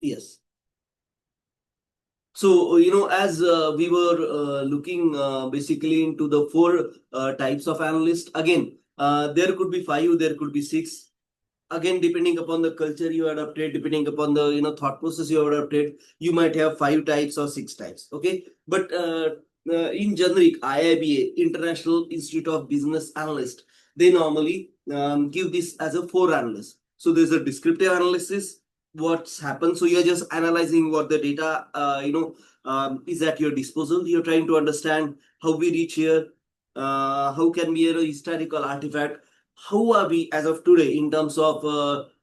Yes. So, as we were looking basically into the four types of analysts, again, there could be five, there could be six. Again, depending upon the culture you adopted, depending upon the thought process you adopted, you might have five types or six types. Okay, but in generic, IIBA, International Institute of Business Analyst, they normally give this as a four analyst. So there's a descriptive analysis, what's happened. So you're just analyzing what the data is at your disposal. You're trying to understand how we reach here, how can we historical artifact, how are we as of today in terms of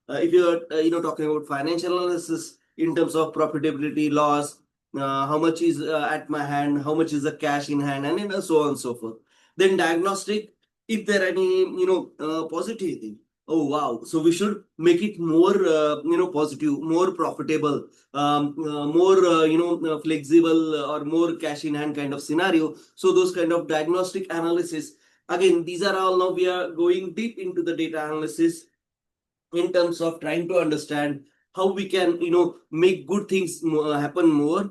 if you're talking about financial analysis in terms of profitability, loss, how much is at my hand, how much is the cash in hand, and so on and so forth. Then diagnostic, if there are any positivity, oh wow, so we should make it more positive, more profitable, more flexible, or more cash in hand kind of scenario. So those kind of diagnostic analysis, again, these are all, now we are going deep into the data analysis in terms of trying to understand how we can make good things happen more,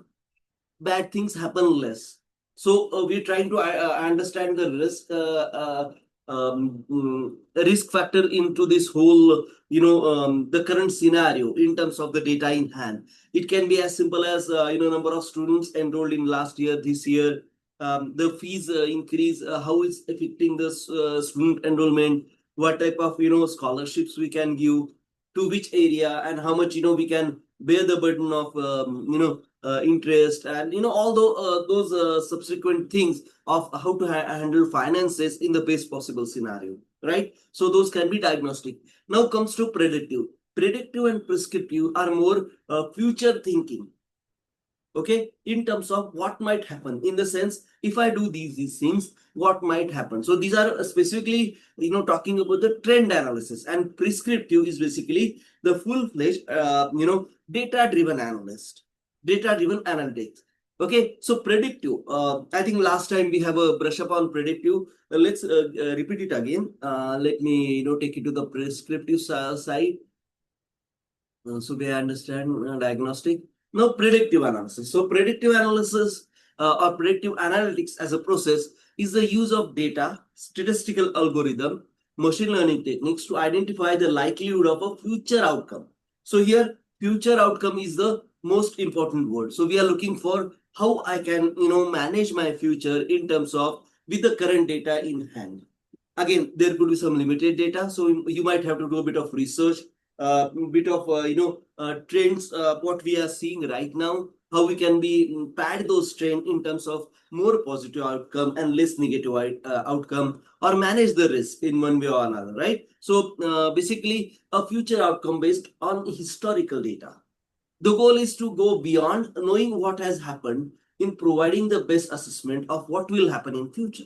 bad things happen less. So we're trying to understand the risk factor into this whole the current scenario in terms of the data in hand. It can be as simple as number of students enrolled in last year, this year, the fees increase, how it's affecting the student enrollment, what type of scholarships we can give to which area, and how much we can bear the burden of interest, and all those subsequent things of how to handle finances in the best possible scenario, right? So those can be diagnostic. Now comes to predictive. Predictive and prescriptive are more future thinking, okay, in terms of what might happen, in the sense, if I do these things, what might happen. So these are specifically talking about the trend analysis, and prescriptive is basically the full-fledged data driven analyst, data driven analytics. Okay, so predictive, I think last time we have a brush up on predictive. Let's repeat it again. Let me take it to the prescriptive side, so we understand diagnostic. Now, predictive analysis. So, predictive analysis or predictive analytics as a process is the use of data, statistical algorithm, machine learning techniques to identify the likelihood of a future outcome. So, here, future outcome is the most important word. So, we are looking for how I can manage my future in terms of with the current data in hand. Again, there could be some limited data, so you might have to do a bit of research, bit of trends, what we are seeing right now, how we can be pad those trends in terms of more positive outcome and less negative outcome, or manage the risk in one way or another, right? So basically a future outcome based on historical data. The goal is to go beyond knowing what has happened in providing the best assessment of what will happen in future.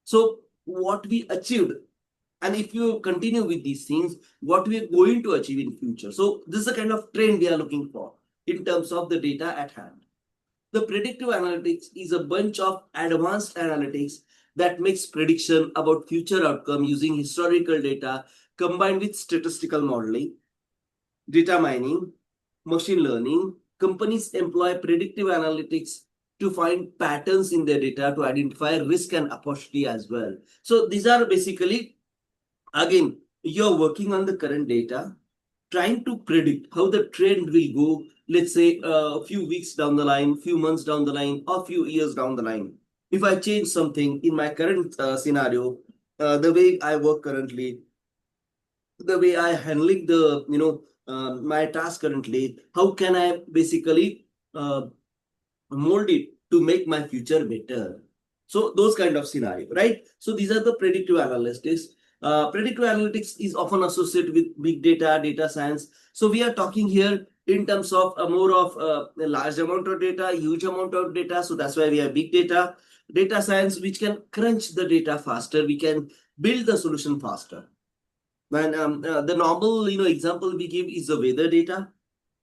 So what we achieved, and if you continue with these things, what we are going to achieve in future. So this is the kind of trend we are looking for in terms of the data at hand. The predictive analytics is a bunch of advanced analytics that makes prediction about future outcome using historical data combined with statistical modeling, data mining, machine learning. Companies employ predictive analytics to find patterns in their data to identify risk and opportunity as well. So these are basically, again, you're working on the current data, trying to predict how the trend will go, let's say a few weeks down the line, few months down the line, or few years down the line. If I change something in my current scenario, the way I work currently, the way I handling the my task currently, how can I basically mold it to make my future better? So those kind of scenario, right? So these are the predictive analytics. Predictive analytics is often associated with big data, data science. So we are talking here in terms of more of a large amount of data, huge amount of data. So that's why we have big data, data science, which can crunch the data faster. We can build the solution faster. And the normal example we give is the weather data.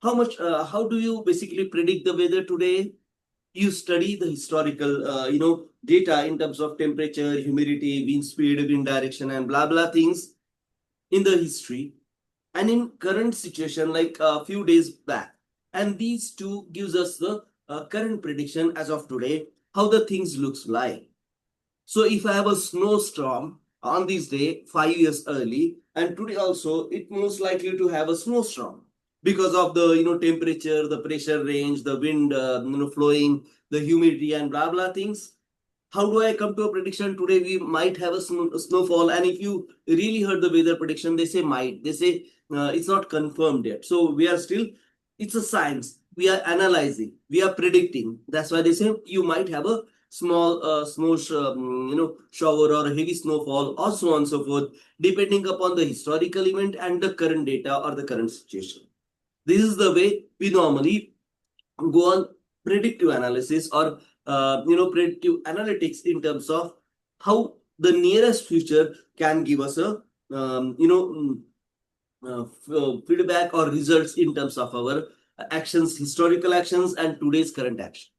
How do you basically predict the weather today? You study the historical data in terms of temperature, humidity, wind speed, wind direction, and blah blah things in the history. and in current situation like a few days back. And these two gives us the current prediction as of today, how the things looks like. So if I have a snowstorm on this day 5 years early, and today also it most likely to have a snowstorm because of the temperature, the pressure range, the wind flowing, the humidity and blah blah things. How do I come to a prediction? Today we might have a snowfall, and if you really heard the weather prediction, they say might. They say it's not confirmed yet. So we are still. It's a science. We are analyzing. We are predicting. That's why they say you might have a small shower or a heavy snowfall or so on and so forth, depending upon the historical event and the current data or the current situation. This is the way we normally go on predictive analysis or predictive analytics in terms of how the nearest future can give us a feedback or results in terms of our actions, historical actions, and today's current action.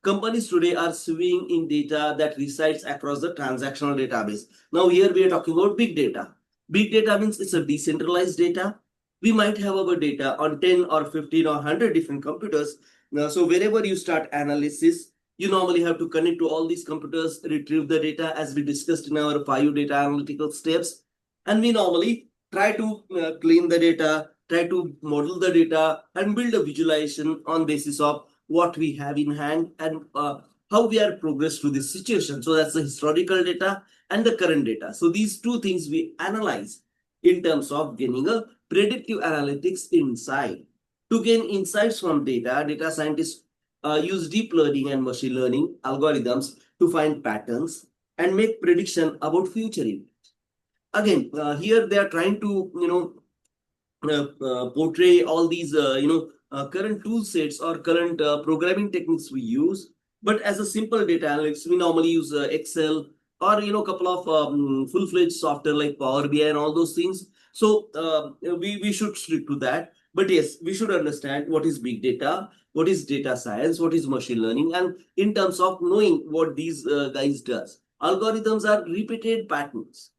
Companies today are swimming in data that resides across the transactional database. Now here we are talking about big data. Big data means it's a decentralized data. We might have our data on 10 or 15 or 100 different computers. So wherever you start analysis, you normally have to connect to all these computers, retrieve the data as we discussed in our 5 data analytical steps. And we normally try to clean the data, try to model the data and build a visualization on basis of what we have in hand and how we are progressed through this situation. So that's the historical data and the current data. So these two things we analyze in terms of gaining a predictive analytics insight. To gain insights from data, data scientists use deep learning and machine learning algorithms to find patterns and make prediction about future events. Again, here they are trying to portray all these current tool sets or current programming techniques we use. But as a simple data analytics, we normally use Excel or a couple of full-fledged software like Power BI and all those things. So we should stick to that. But yes, we should understand what is big data, what is data science, what is machine learning, and in terms of knowing what these guys does. Algorithms are repeated patterns.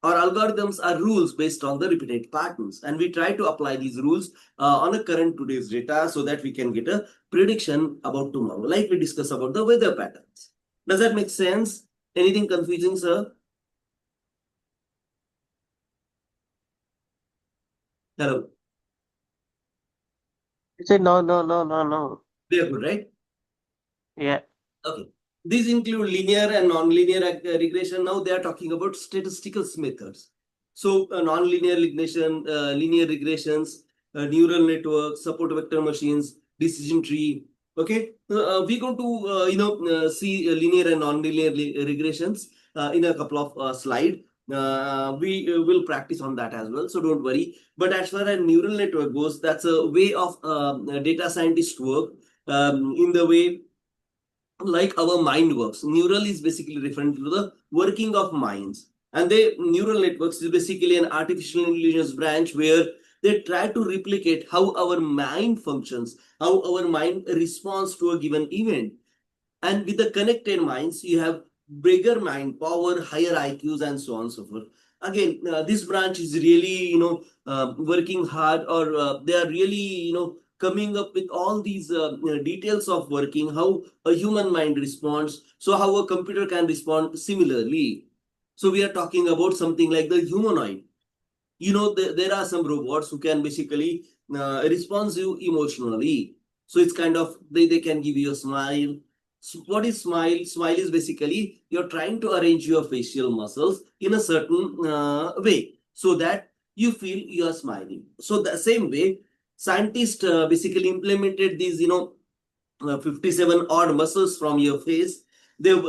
Our algorithms are rules based on the repeated patterns, and we try to apply these rules on a current today's data so that we can get a prediction about tomorrow, like we discussed about the weather patterns. Does that make sense? Anything confusing, sir? Hello. You say no, no, no, no, no. They are good, right? Yeah. Okay. These include linear and non-linear regression. Now they are talking about statistical methods. So non-linear regression, linear regressions, neural networks, support vector machines, decision tree. Okay, we're going to see linear and non-linear regressions in a couple of slides. We will practice on that as well, so don't worry. But as far as neural network goes, that's a way of data scientist work in the way like our mind works. Neural is basically referring to the working of minds. And the neural networks is basically an artificial intelligence branch where they try to replicate how our mind functions, how our mind responds to a given event. And with the connected minds, you have bigger mind power, higher IQs, and so on and so forth. Again, this branch is really, working hard, or they are really, coming up with all these details of working, how a human mind responds, so how a computer can respond similarly. So we are talking about something like the humanoid. There are some robots who can basically respond to you emotionally. So it's kind of they can give you a smile. So what is smile? Smile is basically you're trying to arrange your facial muscles in a certain way so that you feel you are smiling. So the same way, scientists basically implemented these 57 odd muscles from your face. They've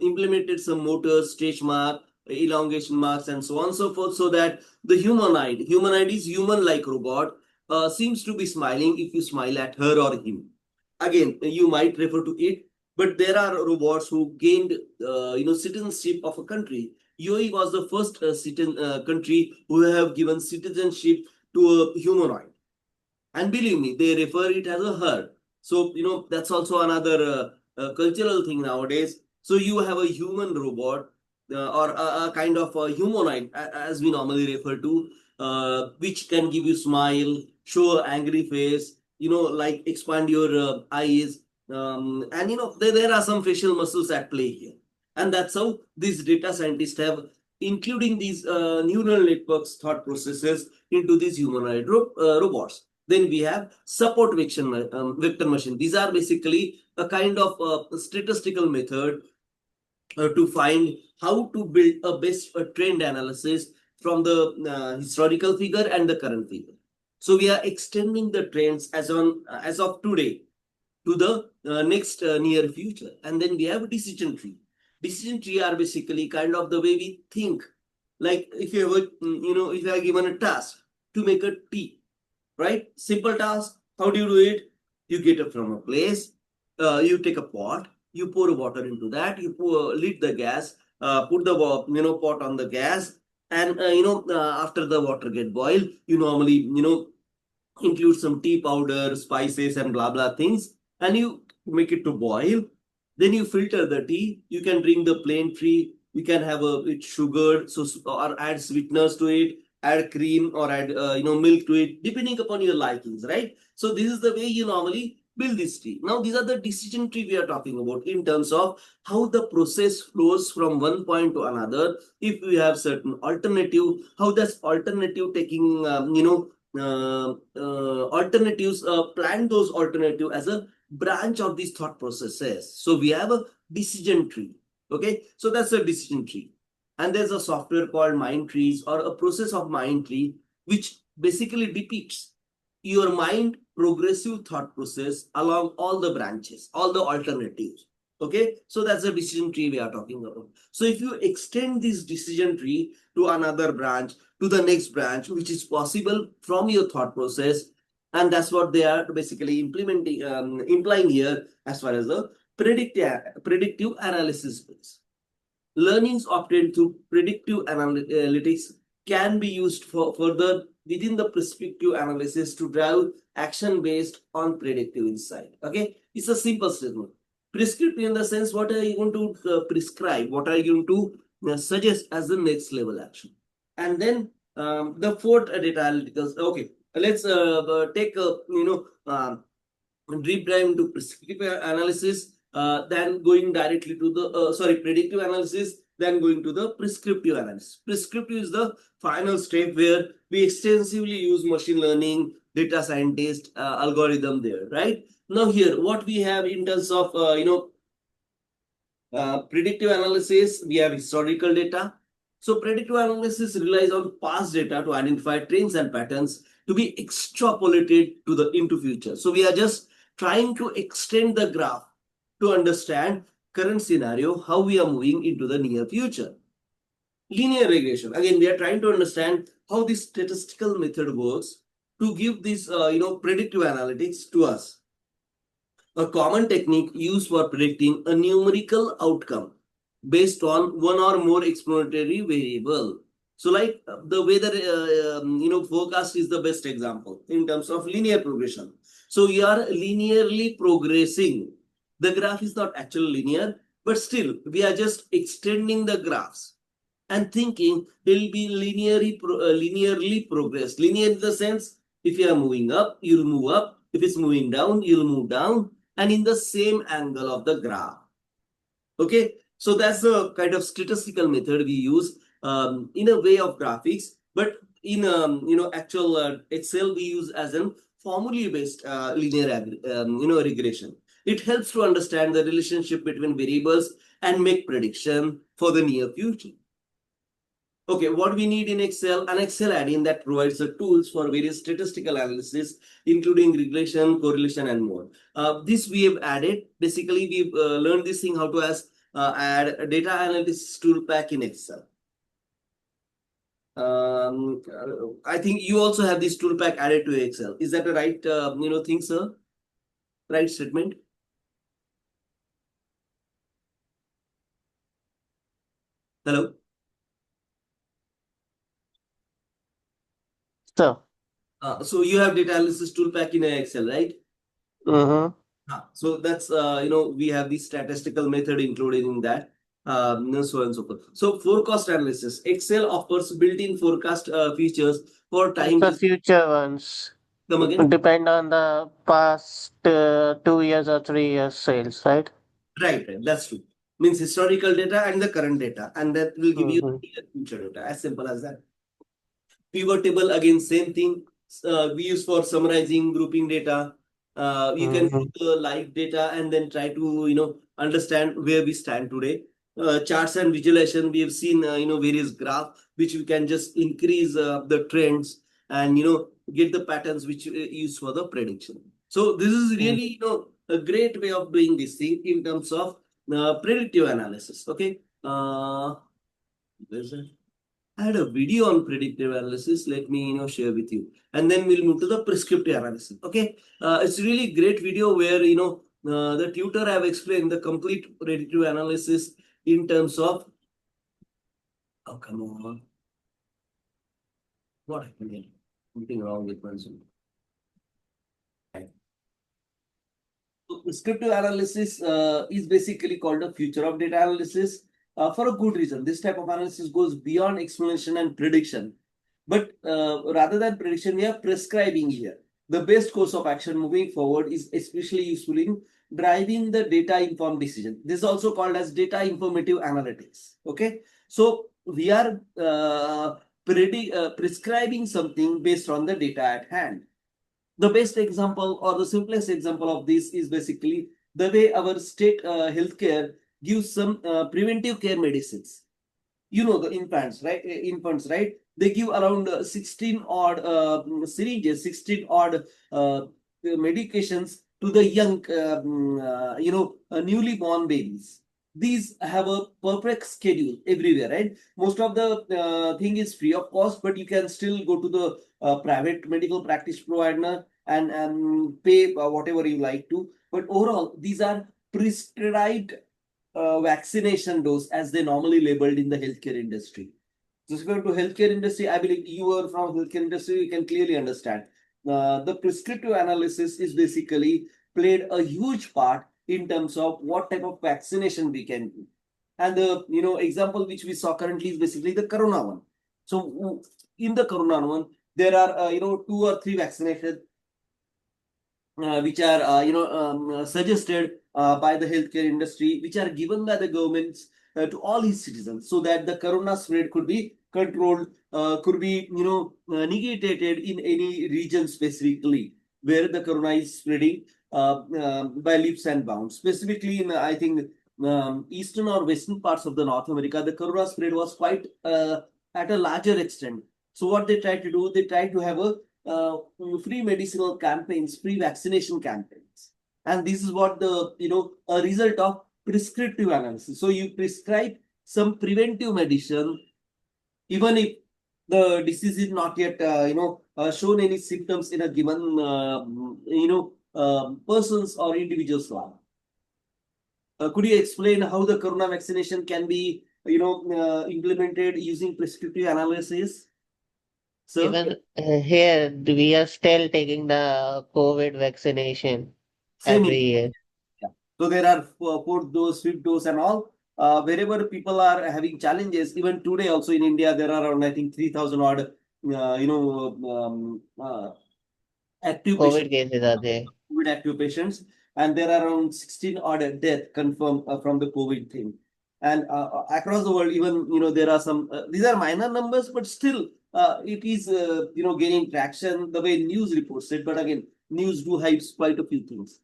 implemented some motors, stretch mark, elongation marks, and so on and so forth, so that the humanoid is human-like robot, seems to be smiling if you smile at her or him. Again, you might refer to it, but there are robots who gained, citizenship of a country. UAE was the first country who have given citizenship to a humanoid. And believe me, they refer it as a her. So, that's also another cultural thing nowadays. So you have a human robot or a kind of a humanoid, as we normally refer to. which can give you smile, show angry face, like expand your eyes, and there are some facial muscles at play here. And that's how these data scientists have including these neural networks thought processes into these humanoid robots. Then we have support vector machine. These are basically a kind of statistical method to find how to build a best trend analysis from the historical figure and the current figure. So we are extending the trends as of today to the next near future. And then we have a decision tree. Decision tree are basically kind of the way we think. Like if you have if you are given a task to make a tea, right? Simple task. How do you do it? You get it from a place. You take a pot. You pour water into that. You lit the gas. Put the pot on the gas, and after the water get boiled, you normally include some tea powder, spices, and blah blah things, and you make it to boil. Then you filter the tea. You can drink the plain tea. You can have it sugared, or add sweeteners to it, add cream, or add milk to it, depending upon your likings, right? So this is the way you normally build this tree. Now these are the decision tree we are talking about in terms of how the process flows from one point to another. If we have certain alternative, how does alternative taking alternatives, plan those alternative as a branch of these thought processes. So we have a decision tree. Okay, so that's a decision tree. And there's a software called mind trees, or a process of mind tree, which basically depicts your mind progressive thought process along all the branches, all the alternatives. Okay, so that's a decision tree we are talking about. So if you extend this decision tree to another branch, to the next branch, which is possible from your thought process, and that's what they are basically implying here as far as the predictive analysis is. Learnings obtained through predictive analytics can be used for further within the prescriptive analysis to drive action based on predictive insight. Okay, it's a simple statement. Prescriptive in the sense, what are you going to prescribe? What are you going to suggest as the next level action? And then the fourth data analytics. Okay, let's take deep dive into prescriptive analysis, then going directly to the predictive analysis, then going to the prescriptive analysis. Prescriptive is the final step where we extensively use machine learning, data scientist, algorithm there, right? Now here, what we have in terms of predictive analysis, we have historical data. So predictive analysis relies on past data to identify trends and patterns to be extrapolated to the into future. So we are just trying to extend the graph to understand current scenario, how we are moving into the near future. Linear regression. Again, we are trying to understand how this statistical method works to give this predictive analytics to us. A common technique used for predicting a numerical outcome based on one or more exploratory variable. So like the weather forecast is the best example in terms of linear progression. So you are linearly progressing. The graph is not actually linear, but still we are just extending the graphs and thinking will be linearly progress. Linear in the sense, if you are moving up, you'll move up. If it's moving down, you'll move down, and in the same angle of the graph. Okay, so that's the kind of statistical method we use in a way of graphics, but in actual Excel we use as a formally based linear regression. It helps to understand the relationship between variables and make prediction for the near future. Okay, what we need in Excel, an Excel add-in that provides the tools for various statistical analysis, including regression, correlation, and more. This we have added. Basically, we've learned this thing how to add a data analysis tool pack in Excel. I think you also have this tool pack added to Excel. Is that the right thing, sir? Right statement? Hello? So, So you have data analysis tool pack in Excel, right? So that's we have the statistical method included in that, so on and so forth. So forecast analysis. Excel offers built-in forecast features for time. The future ones Come again. depend on the past 2 years or 3 years sales, right? Right, right. That's true. Means historical data and the current data, and that will give you Mm-hmm. future data. As simple as that. Pivot table, again, same thing. We use for summarizing, grouping data. You can Mm-hmm. put the live data and then try to understand where we stand today. Charts and visualization, we have seen various graphs which we can just increase the trends and get the patterns which use for the prediction. So this is really a great way of doing this thing in terms of predictive analysis. Okay. Where's that? I had a video on predictive analysis. Let me share with you, and then we'll move to the prescriptive analysis. Okay, it's really great video where the tutor have explained the complete predictive analysis in terms of. Oh, come on, what happened here? Something wrong with my Zoom. So descriptive analysis is basically called a future of data analysis for a good reason. This type of analysis goes beyond explanation and prediction. But rather than prediction, we are prescribing here. The best course of action moving forward is especially useful in driving the data informed decision. This is also called as data informative analytics. Okay. So we are prescribing something based on the data at hand. The best example or the simplest example of this is basically the way our state healthcare gives some preventive care medicines. The infants, right? They give around 16 odd syringes, 16 odd medications to the young newly born babies. These have a perfect schedule everywhere, right? Most of the thing is free of cost, but you can still go to the private medical practice provider and pay whatever you like to. But overall, these are prescribed vaccination dose as they normally labeled in the healthcare industry. So if you go to healthcare industry, I believe you are from healthcare industry, you can clearly understand. The prescriptive analysis is basically played a huge part in terms of what type of vaccination we can do. And the example which we saw currently is basically the corona one. So in the corona one, there are 2 or 3 vaccinations which are suggested by the healthcare industry, which are given by the governments to all its citizens, so that the corona spread could be controlled, could be negated in any region specifically where the corona is spreading by leaps and bounds. Specifically in I think eastern or western parts of the North America, the corona spread was quite at a larger extent. So what they tried to do, they tried to have a free medicinal campaigns, free vaccination campaigns. And this is what a result of prescriptive analysis. So you prescribe some preventive medicine, even if the disease is not yet, shown any symptoms in a given, person's or individual's life. Could you explain how the corona vaccination can be, implemented using prescriptive analysis? Sir? Even here, we are still taking the COVID vaccination Same. every year. Yeah. So there are fourth dose, fifth dose, and all. Wherever people are having challenges, even today also in India, there are around I think 3,000 odd, active COVID patients, cases are there. COVID active patients, and there are around 16 odd death confirmed from the COVID thing. And across the world, even there are some. These are minor numbers, but still, it is gaining traction the way news reports it. But again, news do hide quite a few things.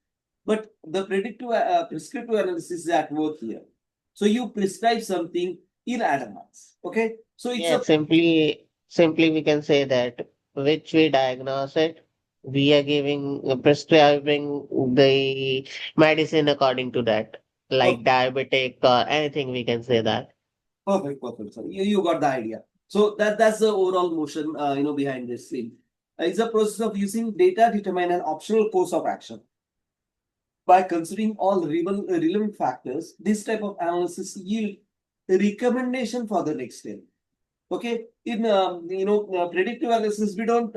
But the predictive prescriptive analysis is at work here. So you prescribe something in advance. Okay. So it's Yeah, a simply we can say that which we diagnose it, we are giving prescribing the medicine according to that, like diabetic or anything we can say that. perfect. Sir. You got the idea. So that's the overall motion behind this thing. It's a process of using data to determine an optional course of action. By considering all relevant factors, this type of analysis yield a recommendation for the next step. Okay, in predictive analysis, we don't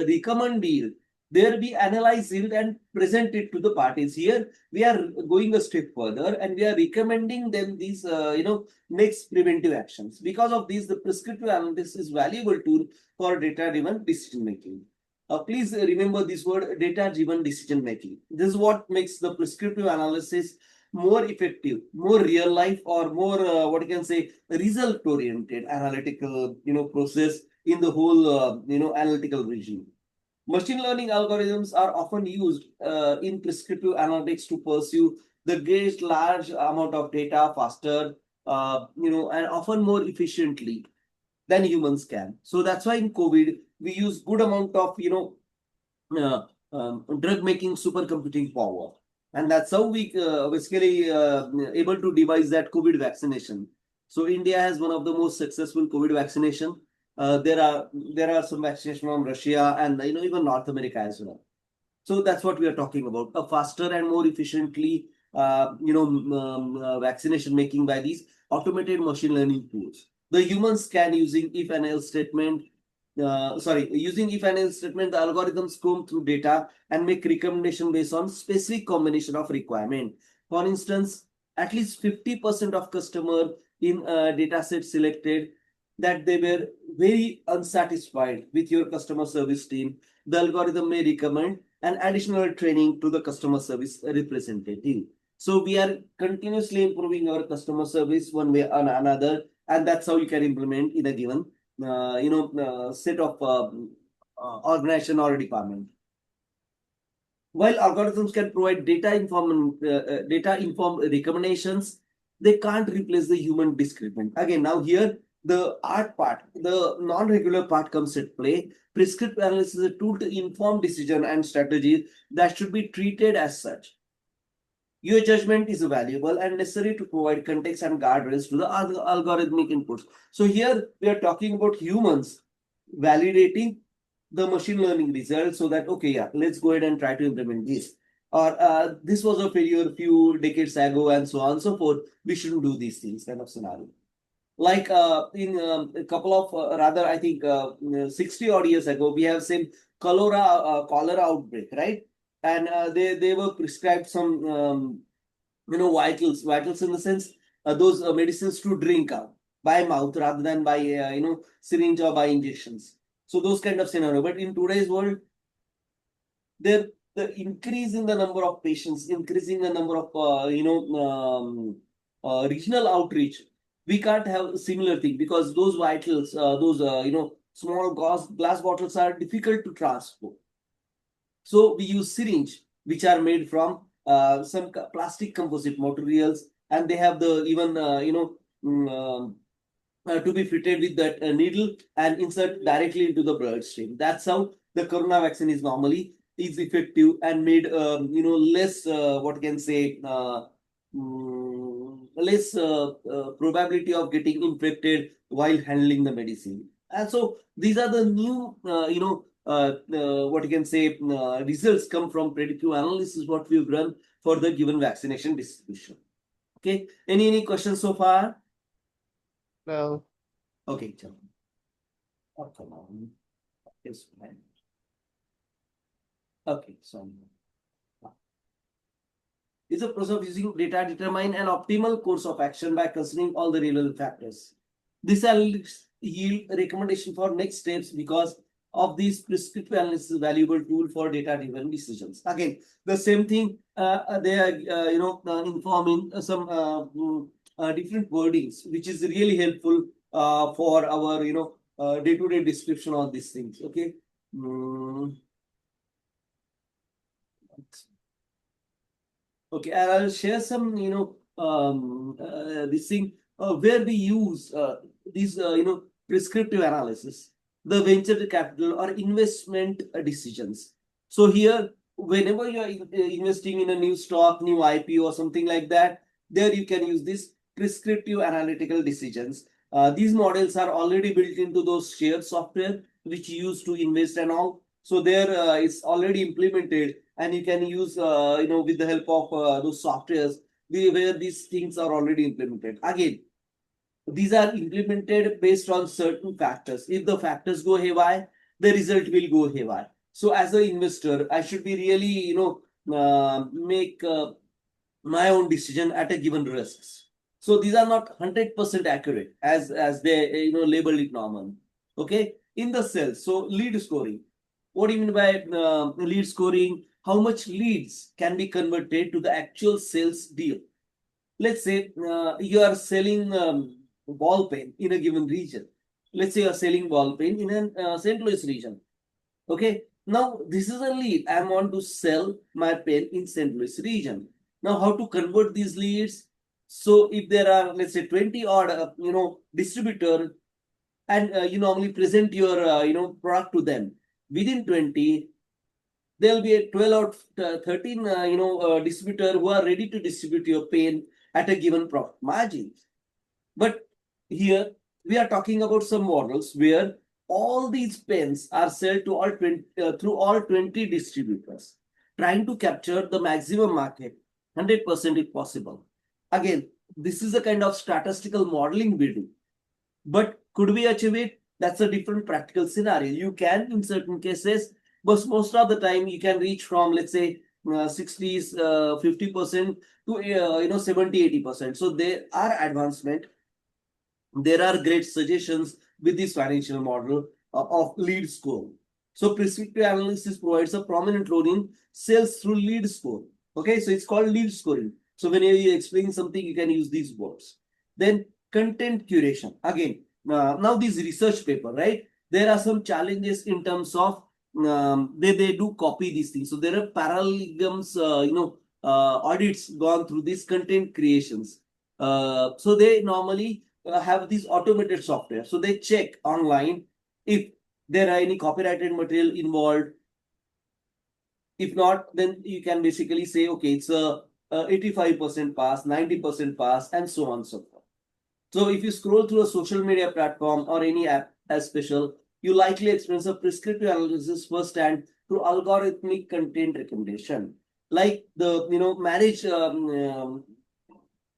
recommend deal. There we analyze it and present it to the parties. Here we are going a step further and we are recommending them these next preventive actions. Because of this, the prescriptive analytics is valuable tool for data-driven decision making. Please remember this word, data-driven decision making. This is what makes the prescriptive analysis more effective, more real life, or more what you can say result-oriented analytical process in the whole analytical regime. Machine learning algorithms are often used in prescriptive analytics to pursue the great large amount of data faster, and often more efficiently than humans can. So that's why in COVID we use good amount of drug making supercomputing power, and that's how we basically able to devise that COVID vaccination. So India has one of the most successful COVID vaccination. There are some vaccination from Russia and even North America as well. So that's what we are talking about: a faster and more efficiently vaccination making by these automated machine learning tools. The humans can using if and else statement. Using if and else statement, the algorithms comb through data and make recommendation based on specific combination of requirement. For instance, at least 50% of customer in a data set selected that they were very unsatisfied with your customer service team, the algorithm may recommend an additional training to the customer service representative. So we are continuously improving our customer service one way or another, and that's how you can implement in a given set of organization or department. While algorithms can provide data-informed recommendations, they can't replace the human discernment. Again, now here the art part, the non-regular part comes at play. Prescriptive analysis is a tool to inform decision and strategies that should be treated as such. Your judgment is valuable and necessary to provide context and guardrails to the algorithmic inputs. So here we are talking about humans validating the machine learning results so that, okay, yeah, let's go ahead and try to implement this. Or this was a failure a few decades ago and so on and so forth. We shouldn't do these things kind of scenario. Like in a couple of, rather, I think 60 odd years ago, we have seen cholera outbreak, right? And they were prescribed some vitals in the sense those medicines to drink by mouth rather than by syringe or by injections. So those kind of scenario. But in today's world, the increase in the number of patients, increasing the number of regional outreach, we can't have a similar thing because those vitals, those small glass bottles are difficult to transport. So we use syringe, which are made from some plastic composite materials, and they have the even to be fitted with that needle and insert directly into the bloodstream. That's how the corona vaccine is normally effective and made less what can say less probability of getting infected while handling the medicine. And so these are the new what you can say results come from predictive analysis what we've run for the given vaccination distribution. Okay, any questions so far? No. Okay, oh, come on. Yes, fine. Okay, so is a process of using data to determine an optimal course of action by considering all the relevant factors. This will yield a recommendation for next steps because of these prescriptive analysis is a valuable tool for data-driven decisions. Again, the same thing they are informing some different wordings, which is really helpful for our day-to-day description of these things. Okay. Okay, and I'll share some this thing where we use these prescriptive analysis, the venture capital or investment decisions. So here, whenever you are investing in a new stock, new IPO or something like that, there you can use this prescriptive analytical decisions. These models are already built into those shared software which you use to invest and all. So there it's already implemented, and you can use with the help of those softwares where these things are already implemented. Again, these are implemented based on certain factors. If the factors go haywire, the result will go haywire. So as an investor, I should be really, make my own decision at a given risks. So these are not 100% accurate as they label it normal. Okay, in the sales. So lead scoring. What do you mean by lead scoring? How much leads can be converted to the actual sales deal? Let's say you are selling ball pen in a given region. Let's say you are selling ball pen in a St. Louis region. Okay. Now this is a lead. I want to sell my pen in St. Louis region. Now how to convert these leads? So if there are, let's say, 20 odd distributor, and you normally present your product to them, within 20 there will be a 12 or 13 distributor who are ready to distribute your pen at a given profit margin. But here we are talking about some models where all these pens are sold to all 20, through all 20 distributors, trying to capture the maximum market 100% if possible. Again, this is a kind of statistical modeling we do. But could we achieve it? That's a different practical scenario. You can in certain cases, but most of the time you can reach from, let's say, 60s, 50% to 70, 80%. So there are advancement. There are great suggestions with this financial model of lead score. So prescriptive analysis provides a prominent role in sales through lead score. Okay, so it's called lead scoring. So whenever you explain something, you can use these words. Then content curation. Again, now this research paper, right? There are some challenges in terms of they do copy these things. So there are parallels, audits gone through these content creations. So they normally have this automated software. So they check online if there are any copyrighted material involved. If not, then you can basically say, okay, it's a 85% pass, 90% pass, and so on and so forth. So if you scroll through a social media platform or any app as special, you likely experience a prescriptive analysis firsthand through algorithmic content recommendation. Like the marriage or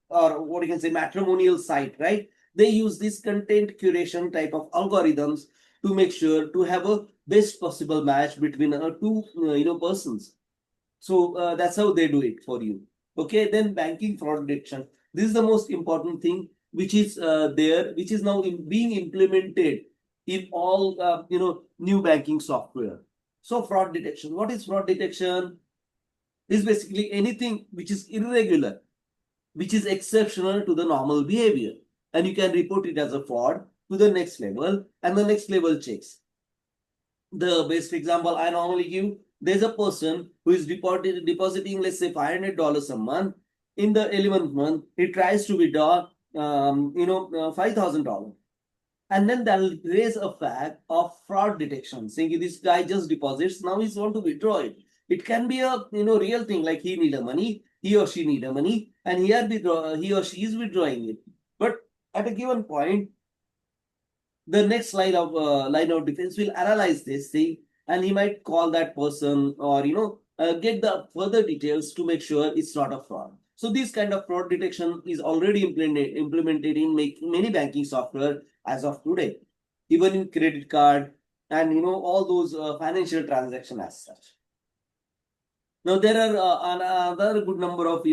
what you can say matrimonial site, right? They use this content curation type of algorithms to make sure to have a best possible match between two persons. So that's how they do it for you. Okay, then banking fraud detection. This is the most important thing which is there, which is now being implemented in all new banking software. So fraud detection. What is fraud detection? Is basically anything which is irregular, which is exceptional to the normal behavior, and you can report it as a fraud to the next level, and the next level checks. The best example I normally give, there's a person who is depositing, let's say, $500 a month. In the 11th month, he tries to withdraw $5,000, and then they'll raise a flag of fraud detection, saying this guy just deposits, now he's want to withdraw it. It can be a real thing, like he need a money, he or she need a money, and he or she is withdrawing it. But at a given point, the next line of defense will analyze this thing, and he might call that person or get the further details to make sure it's not a fraud. So this kind of fraud detection is already implemented in many banking software as of today, even in credit card and all those financial transaction as such. Now there are another good number of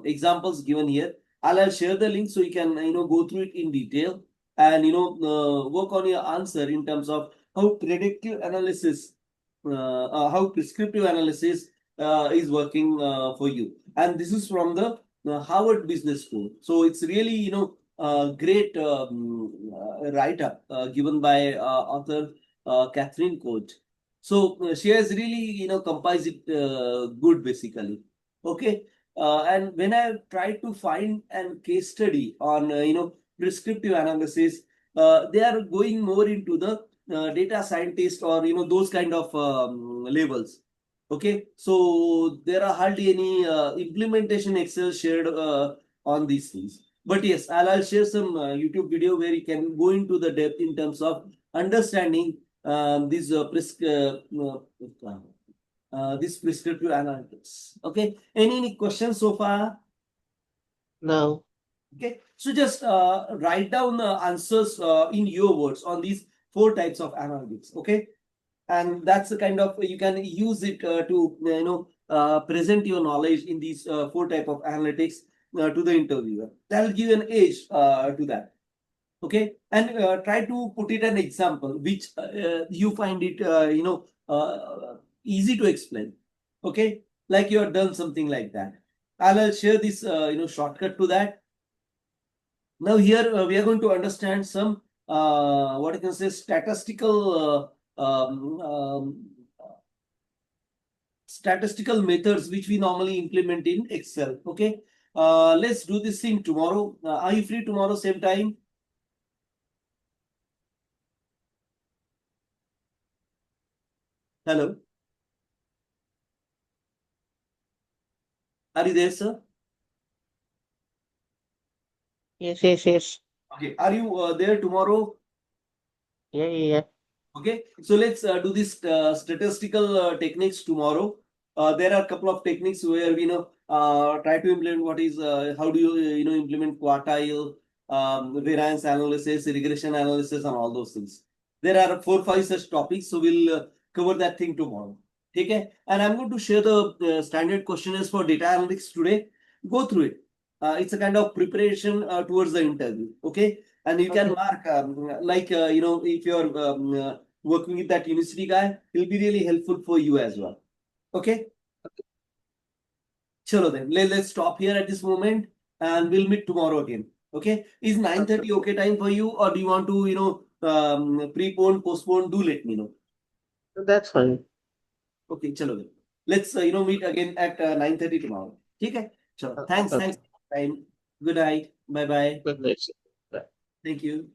examples given here. I'll share the link so you can go through it in detail and work on your answer in terms of how predictive analysis, how prescriptive analysis is working for you. And this is from the Harvard Business School. So it's really great write up given by author Catherine Coach. So she has really compiled it good basically. Okay. And when I tried to find a case study on prescriptive analysis, they are going more into the data scientist or those kind of labels. Okay, so there are hardly any implementation Excel shared on these things. But yes, I'll share some YouTube video where you can go into the depth in terms of understanding this this prescriptive analytics. Okay, any questions so far? No. Okay, so just write down the answers in your words on these 4 types of analytics. Okay, and that's the kind of you can use it to present your knowledge in these four type of analytics to the interviewer. That'll give you an edge to that. Okay, and try to put it an example which you find it easy to explain. Okay, like you have done something like that. I'll share this shortcut to that. Now here we are going to understand some what you can say statistical methods which we normally implement in Excel. Okay, let's do this thing tomorrow. Are you free tomorrow same time? Hello, are you there, sir? Yes, yes, yes. Okay, are you there tomorrow? Yeah, yeah, yeah. Okay, so let's do this statistical techniques tomorrow. There are a couple of techniques where we try to implement what is how do you implement quartile, variance analysis, regression analysis, and all those things. There are 4 5 such topics, so we'll cover that thing tomorrow. Okay, and I'm going to share the standard questionnaires for data analytics today. Go through it. It's a kind of preparation towards the interview. Okay, and you can Okay. mark like if you're working with that university guy, he'll be really helpful for you as well. Okay, chalo then let's stop here at this moment and we'll meet tomorrow again. Okay, is 9:30 okay time for you, or do you want to prepone, postpone? Do let me know. That's fine. Okay, chalo then, let's meet again at 9:30 tomorrow. Okay, chalo, thanks Okay. time. Good night, bye bye. Good night. Thank you.